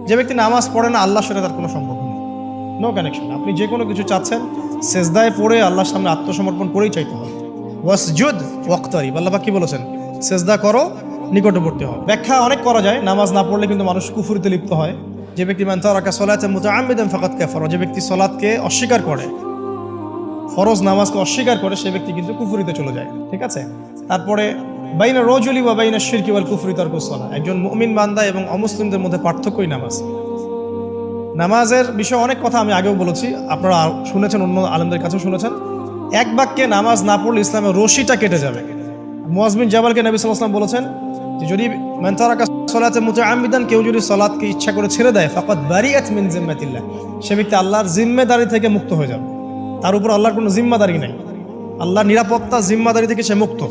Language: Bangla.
যে ব্যক্তি নামাজ পড়ে না আল্লাহর সাথে তার কোনো সম্পর্ক নেই, নো কানেকশন। আপনি যে কোনো কিছু চাচ্ছেন সেজদায় পড়ে আল্লাহর সামনে আত্মসমর্পণ করেই চাইতে হবে। ওয়াসজুদ ওয়াক্তারিব, আল্লাহ পাক কি বলেছেন? সেজদা করো, নিকটবর্তী হও। ব্যাখ্যা অনেক করা যায়। নামাজ না পড়লে কিন্তু মানুষ কুফরিতে লিপ্ত হয়। যে ব্যক্তি মান তারাকা সালাতান মুতাআম্মিদান ফাকাদ কাফার, যে ব্যক্তি সালাতকে অস্বীকার করে, ফরজ নামাজকে অস্বীকার করে, সে ব্যক্তি কিন্তু কুফরিতে চলে যায়। ঠিক আছে। তারপরে বাইনা রজুলি ওয়া বাইনা শিরকি ওয়াল কুফরি তারকুস সালাহ, একজন মুমিন বান্দা এবং অমুসলিমদের মধ্যে পার্থক্যই নামাজ। নামাজের বিষয়ে অনেক কথা আমি আগেও বলেছি, আপনারা শুনেছেন, অন্য আলেমদের কাছেও শুনেছেন। এক বাক্যে নামাজ না পড়লে ইসলামের রশিটা কেটে যাবে। মুআজ বিন জাবালকে নবী সাল্লাল্লাহু আলাইহি ওয়াসাল্লাম বলেছেন যে যদি মান তারাকা সালাতান মুতাআম্মিদান, কেউ যদি সালাতকে ইচ্ছা করে ছেড়ে দেয়, ফাকাদ বারিআত মিন জিম্মাতিল্লাহ, সে ব্যক্তি আল্লাহর জিম্মেদারি থেকে মুক্ত হয়ে যাবে। তার উপর আল্লাহর কোনো জিম্মাদারি নাই, আল্লাহর নিরাপত্তা জিম্মাদারি থেকে সে মুক্ত।